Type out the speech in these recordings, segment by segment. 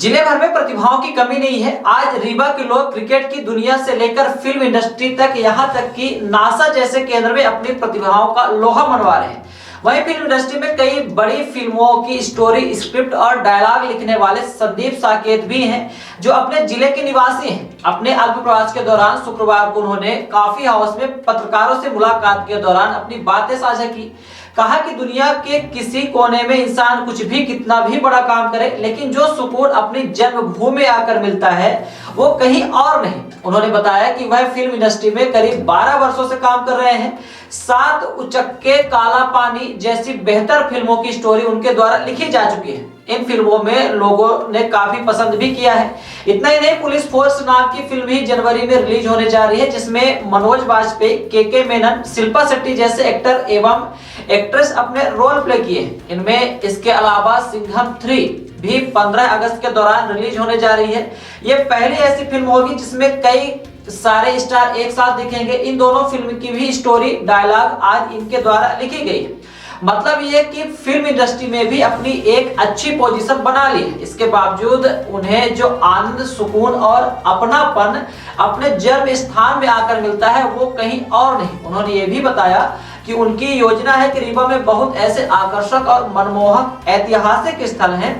जिले भर में प्रतिभाओं की कमी नहीं है। आज रीवा के लोग क्रिकेट की दुनिया से लेकर फिल्म इंडस्ट्री तक, यहाँ तक कि नासा जैसे केंद्र में अपनी प्रतिभाओं का लोहा मनवा रहे हैं। वहीं फिल्म इंडस्ट्री में कई बड़ी फिल्मों की स्टोरी, स्क्रिप्ट और डायलॉग लिखने वाले संदीप साकेत भी हैं, जो अपने जिले के निवासी हैं। अपने अल्प प्रवास के दौरान शुक्रवार को उन्होंने कॉफी हाउस में पत्रकारों से मुलाकात के दौरान अपनी बातें साझा की। कहा कि दुनिया के किसी कोने में इंसान कुछ भी, कितना भी बड़ा काम करे, लेकिन जो सुकून अपनी जन्मभूमि में आकर मिलता है वो कहीं और नहीं। उन्होंने बताया कि वह फिल्म इंडस्ट्री में करीब 12 वर्षों से काम कर रहे हैं। 7 उचक्के, काला पानी जैसी बेहतर फिल्मों की स्टोरी उनके द्वारा लिखी जा चुकी है। इन फिल्मों में लोगों ने काफी पसंद भी किया है। इतना ही नहीं, पुलिस फोर्स नाम की फिल्म भी जनवरी में रिलीज होने जा रही है, जिसमें मनोज वाजपेयी, के मेनन, शिल्पा शेट्टी जैसे एक्टर एवं एक्ट्रेस अपने रोल प्ले किए हैं। इनमें इसके अलावा सिंघम 3 भी 15 अगस्त के दौरान रिलीज होने जा रही है। ये पहली ऐसी फिल्म होगी जिसमें कई सारे स्टार एक साथ दिखेंगे। इन दोनों फिल्म की भी स्टोरी, डायलॉग आज इनके द्वारा लिखी गई है। मतलब ये कि फिल्म इंडस्ट्री में भी अपनी एक अच्छी पोजीशन बना ली है। इसके बावजूद उन्हें जो आनंद, सुकून और अपनापन अपने जन्म स्थान में आकर मिलता है वो कहीं और नहीं। उन्होंने ये भी बताया कि उनकी योजना है कि रीवा में बहुत ऐसे आकर्षक और मनमोहक ऐतिहासिक स्थल हैं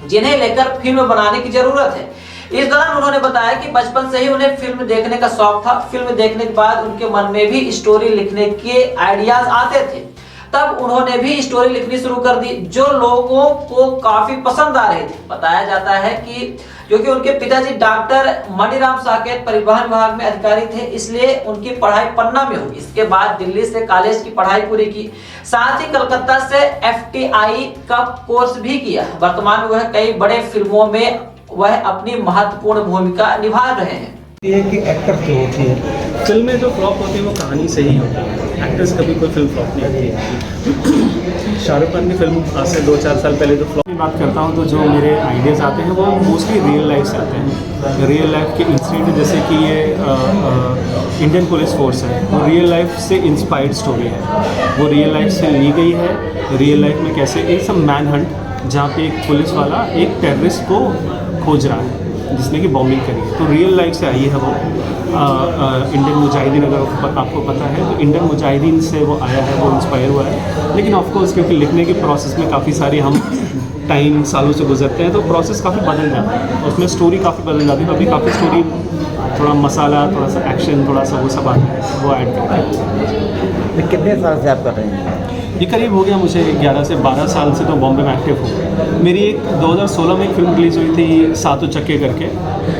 जिन्हें लेकर फिल्म बनाने की जरूरत है। इस दौरान उन्होंने बताया कि बचपन से ही उन्हें फिल्म देखने का शौक था। फिल्म देखने के बाद उनके मन में भी स्टोरी लिखने के आइडियाज आते थे। तब उन्होंने भी स्टोरी लिखनी शुरू कर दी, जो लोगों को काफी पसंद आ रही थी। बताया जाता है कि क्योंकि उनके पिताजी डॉक्टर मणिराम साकेत परिवहन विभाग में अधिकारी थे, इसलिए उनकी पढ़ाई पन्ना में हुई। इसके बाद दिल्ली से कॉलेज की पढ़ाई पूरी की, साथ ही कलकत्ता से FTI का कोर्स भी किया। वर्तमान में वह कई बड़े फिल्मों में वह अपनी महत्वपूर्ण भूमिका निभा रहे हैं। ये कि एक्टर जो होती है, फिल्म में जो फ्लॉप होती है वो कहानी से ही होती है। एक्टर्स कभी कोई फिल्म फ्लॉप नहीं होती है। शाहरुख खान की फिल्म आज से 2-4 साल पहले जो फ्लॉप की बात करता हूँ, तो जो मेरे आइडियाज़ आते हैं वो मोस्टली रियल लाइफ से आते हैं। रियल लाइफ के इंसिडेंट, जैसे कि ये इंडियन पुलिस फोर्स है, वो रियल लाइफ से इंस्पायर्ड स्टोरी है। वो रियल लाइफ से ली गई है। रियल लाइफ में कैसे एक सब मैन हंट, जहाँ पे एक पुलिस वाला एक टेररिस्ट को खोज रहा है जिसने कि बॉम्बिंग करी है, तो रियल लाइफ से आई है वो। इंडियन मुजाहिदीन, अगर आपको पता है तो इंडियन मुजाहिदीन से वो आया है, वो इंस्पायर हुआ है। लेकिन ऑफकोर्स क्योंकि लिखने के प्रोसेस में काफ़ी सारी हम टाइम, सालों से गुजरते हैं, तो प्रोसेस काफ़ी बदल जाता है, उसमें स्टोरी काफ़ी बदल जाती है। अभी काफ़ी स्टोरी, थोड़ा मसाला, थोड़ा सा एक्शन, थोड़ा सा वो सब आता है, वो ऐड करते हैं। कितने साल से आप कर रहे हैं? ये करीब हो गया मुझे 11 से 12 साल से, तो बॉम्बे में एक्टिव हूँ। मेरी एक 2016 में एक फिल्म रिलीज़ हुई थी 7 उचक्के करके,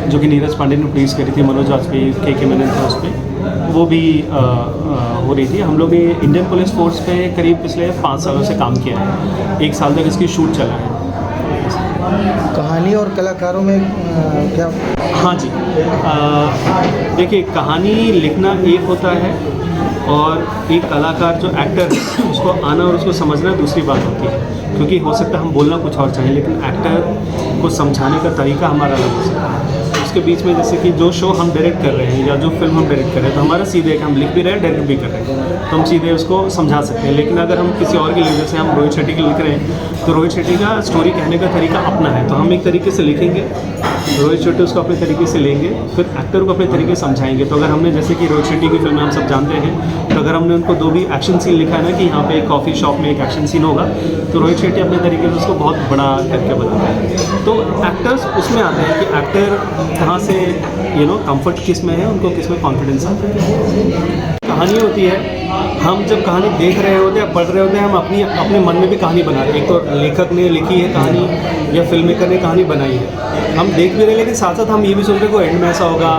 जो कि नीरज पांडे ने प्रोड्यूस करी थी। मनोज वाजपेयी, के मेनन था उस पर, वो भी हो रही थी। हम लोग ने इंडियन पुलिस फोर्स पे करीब पिछले 5 सालों से काम किया है। 1 साल तक इसकी शूट चला है। कहानी और कलाकारों में क्या? हाँ जी, देखिए, कहानी लिखना एक होता है और एक कलाकार जो एक्टर है उसको आना और उसको समझना दूसरी बात होती है। क्योंकि हो सकता है हम बोलना कुछ और चाहें, लेकिन एक्टर को समझाने का तरीका हमारा अलग हो सकता है। उसके बीच में जैसे कि जो शो हम डायरेक्ट कर रहे हैं या जो फिल्म हम डायरेक्ट कर रहे हैं, तो हमारा सीधे हम लिख भी रहे हैं, डायरेक्ट भी कर रहे हैं, तो हम सीधे उसको समझा सकते हैं। लेकिन अगर हम किसी और के लिए, जैसे हम रोहित शेट्टी के लिख रहे हैं, तो रोहित शेट्टी का स्टोरी कहने का तरीका अपना है, तो हम एक तरीके से लिखेंगे, रोहित शेट्टी उसको अपने तरीके से लेंगे, फिर एक्टर को अपने तरीके से समझाएंगे। तो अगर हमने, जैसे कि रोहित शेट्टी की फिल्म हम सब जानते हैं, तो अगर हमने उनको 2 भी एक्शन सीन लिखा है ना कि यहाँ पे एक कॉफ़ी शॉप में एक एक्शन सीन होगा, तो रोहित शेट्टी अपने तरीके से उसको बहुत बड़ा करके बताते हैं। तो एक्टर्स उसमें आते हैं कि एक्टर कहाँ से कंफर्ट किस में है, उनको किस में कॉन्फिडेंस आता है। कहानी होती है, हम जब कहानी देख रहे होते हैं, पढ़ रहे होते हैं, हम अपने मन में भी कहानी बना रहे हैं। एक तो लेखक ने लिखी है कहानी या फिल्म मेकर ने कहानी बनाई है, हम देख भी रहे हैं, लेकिन साथ साथ हम ये भी सोच रहे हैं कि एंड में ऐसा होगा,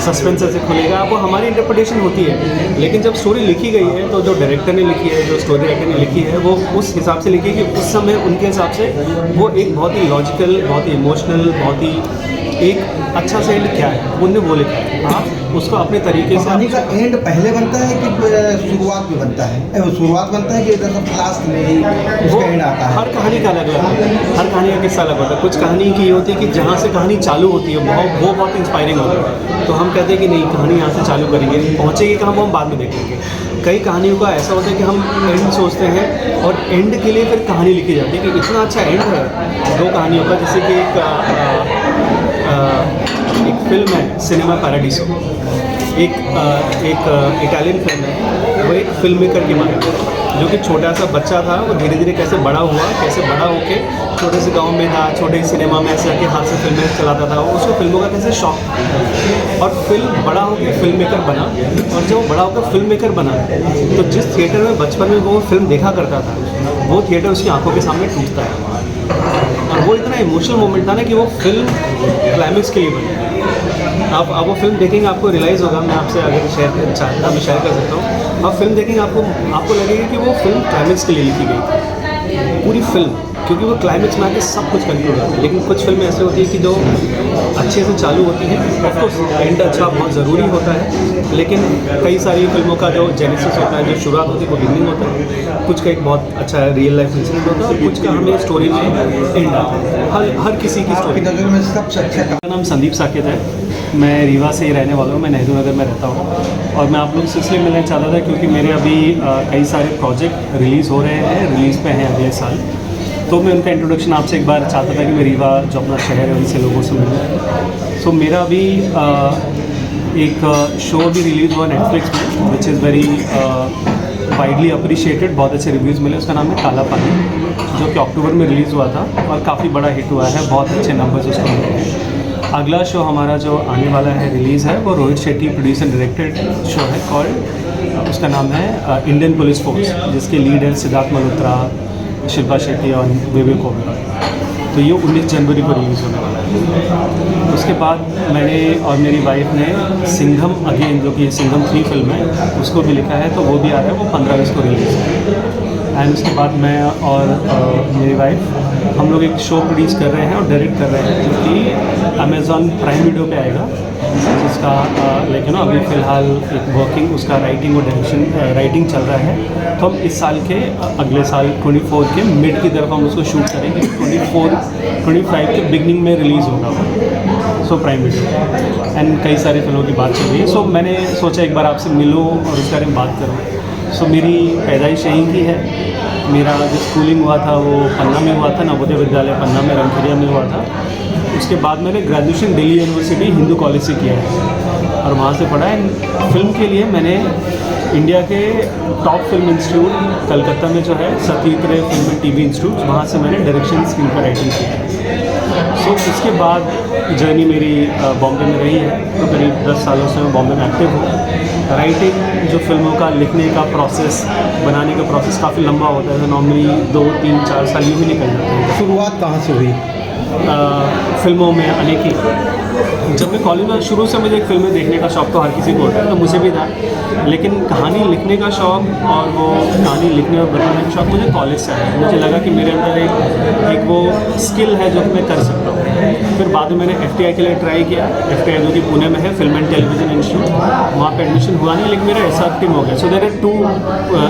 सस्पेंस ऐसे खुलेगा, वो हमारी इंटरप्रिटेशन होती है। लेकिन जब स्टोरी लिखी गई है, तो जो डायरेक्टर ने लिखी है, जो स्टोरी राइटर ने लिखी है, वो उस हिसाब से लिखी है कि उस समय उनके हिसाब से वो एक बहुत ही लॉजिकल, बहुत ही इमोशनल, बहुत ही एक अच्छा सा एंड क्या है, उनने वो लिखा है। आप उसको अपने तरीके से, कहानी का एंड पहले बनता है कि शुरुआत में बनता है? शुरुआत बनता है कि इधर सब लास्ट में ही उसका एंड आता है? हर कहानी का अलग अलग होता है, हर कहानी का किस्सा अलग होता है। कुछ कहानी की होती है कि जहाँ से कहानी चालू होती है वो बहुत इंस्पायरिंग होता है, तो हम कहते हैं कि नहीं, कहानी यहाँ से चालू करेंगे, पहुँचेगी कहाँ वो हम बाद में देखेंगे। कई कहानियों का ऐसा होता है कि हम एंड सोचते हैं और एंड के लिए फिर कहानी लिखी जाती है कि इतना अच्छा एंड है दो कहानियों का। जैसे कि एक फिल्म है सिनेमा पैराडीसो, एक इटालियन फिल्म है, वो एक फिल्म मेकर की बारे में, जो कि छोटा सा बच्चा था, वो धीरे धीरे कैसे बड़ा हुआ, कैसे बड़ा होके छोटे से गांव में था, छोटे सिनेमा में ऐसे आके हाथ से फिल्में चलाता था, उसको फिल्मों का कैसे शौक था और फिल्म बड़ा होकर फिल्म मेकर बना। और जब वो बड़ा होकर फिल्म मेकर बना तो जिस थिएटर में बचपन में वो फिल्म देखा करता था, वो थिएटर उसकी आंखों के सामने टूटता है। और वो इतना इमोशनल मोमेंट था ना कि वो फिल्म क्लाइमेक्स के लिए बनी। आप वो फिल्म देखेंगे, आपको रियलाइज़ होगा, मैं आपसे अगर शेयर चाहता मैं शेयर कर सकता हूँ। आप फिल्म देखेंगे, आपको लगेगा कि वो फिल्म क्लाइमेक्स के लिए लिखी गई थी, पूरी फिल्म, क्योंकि वो क्लाइमेक्स में आके सब कुछ कंक्लूड होता है। लेकिन कुछ फिल्में ऐसी होती है कि जो अच्छे से चालू होती हैं, ऑफकोर्स एंड अच्छा बहुत ज़रूरी होता है, लेकिन कई सारी फिल्मों का जो जेनेसिस होता है, जो शुरुआत होती है, वो बिगनिंग होता है, कुछ का एक बहुत अच्छा रियल लाइफ इंसिडेंट होता है और कुछ का हमें स्टोरी में एंड आता है। हर किसी की स्टोरी। नज़र में सबसे अच्छा मेरा नाम संदीप साकेत है, मैं रीवा से ही रहने वाला हूँ, मैं नेहरू नगर में रहता हूँ। और मैं आप लोग से इसलिए मिलना चाहता था क्योंकि मेरे अभी कई सारे प्रोजेक्ट रिलीज़ हो रहे हैं, रिलीज़ पे हैं अगले साल, तो मैं उनका इंट्रोडक्शन आपसे एक बार चाहता था कि मैं रीवा जो अपना शहर है उनसे लोगों से मिलूँ। सो मेरा अभी एक शो भी रिलीज़ हुआ नेटफ्लिक्स में, which is very widely appreciated, बहुत अच्छे रिव्यूज़ मिले। उसका नाम है काला पानी, जो कि अक्टूबर में रिलीज़ हुआ था और काफ़ी बड़ा हिट हुआ है, बहुत अच्छे नंबर्स उसको मिले हैं। अगला शो हमारा जो आने वाला है, रिलीज़ है, वो Rohit Shetty produce and directed show है कॉल्ड, उसका नाम है इंडियन पुलिस फोर्स, जिसके लीड है सिद्धार्थ मल्होत्रा, शिल्पा शेट्टी और विवेक ओबेरॉय। तो ये 19 जनवरी को रिलीज़ होने वाला है। उसके बाद मैंने और मेरी वाइफ ने सिंघम अगेन, जो कि सिंघम 3 फिल्म है, उसको भी लिखा है, तो वो भी आ रहा है, वो 15 अगस्त को रिलीज़ है। एंड उसके बाद मैं और मेरी वाइफ हम लोग एक शो प्रोड्यूस कर रहे हैं और डायरेक्ट कर रहे हैं, जो कि अमेज़ॉन प्राइम वीडियो पे आएगा, जिसका लाइक यू नो अभी फ़िलहाल एक वर्किंग उसका राइटिंग और डायरेक्शन राइटिंग चल रहा है। तो हम इस साल के अगले साल 24 के मिड की तरफ हम उसको शूट करेंगे, 25 के बिगनिंग में रिलीज़ होगा, सो प्राइम वीडियो। एंड कई सारी फिल्मों की बात चल रही है, सो मैंने सोचा एक बार आपसे मिलूँ और इस बारे में बात करूँ। सो मेरी पैदाइश यहीं की है, मेरा जो स्कूलिंग हुआ था वो पन्ना में हुआ था, नवोदय विद्यालय पन्ना में रंगखेड़िया में हुआ था। उसके बाद मैंने graduation Delhi university Hindu college से किया है और वहाँ से पढ़ा है। फिल्म के लिए मैंने इंडिया के टॉप फिल्म इंस्टीट्यूट कलकत्ता में जो है सतीर्थ रे फिल्म एंड टीवी इंस्टीट्यूट, वहाँ से मैंने डायरेक्शन स्क्रीन पर राइटिंग की है। सो उसके बाद जर्नी मेरी बॉम्बे में रही है, तो करीब 10 सालों से मैं बॉम्बे में एक्टिव हूँ। राइटिंग जो फिल्मों का लिखने का प्रोसेस, बनाने का प्रोसेस काफ़ी लंबा होता है, नॉर्मली 2, 3, 4 साल यूँ भी निकल जाते हैं। शुरुआत कहाँ से हुई? फिल्मों में आने की, जब मैं कॉलेज में शुरू से मुझे फिल्में देखने का शौक़ तो हर किसी को होता है, तो मुझे भी था, लेकिन कहानी लिखने का शौक़ और वो कहानी लिखने और बनाने का शौक़ मुझे कॉलेज से आया। मुझे लगा कि मेरे अंदर एक वो स्किल है जो कि मैं कर सकता हूँ। फिर बाद में मैंने FTI के लिए ट्राई किया, FTI जो कि पुणे में है, फिल्म एंड टेलीविज़न इंस्टीट्यूट, वहाँ पर एडमिशन हुआ नहीं, लेकिन मेरा SR टीम हो गया। सो देयर आर 2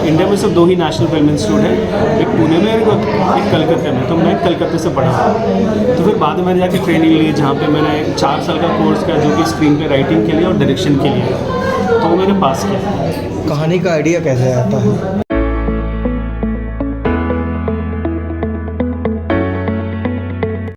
इंडिया में सिर्फ 2 ही नेशनल फिल्म इंस्टीट्यूट है, एक पुणे में और एक कलकत्ता में, तो मैं कलकत्ते से पढ़ा। तो फिर बाद में मैंने जाके ट्रेनिंग ली, जहाँ पे मैंने 4 साल का कोर्स किया, जो कि स्क्रीन पे राइटिंग के लिए और डायरेक्शन के लिए, तो वो मैंने पास किया। कहानी का आइडिया कैसे आता है?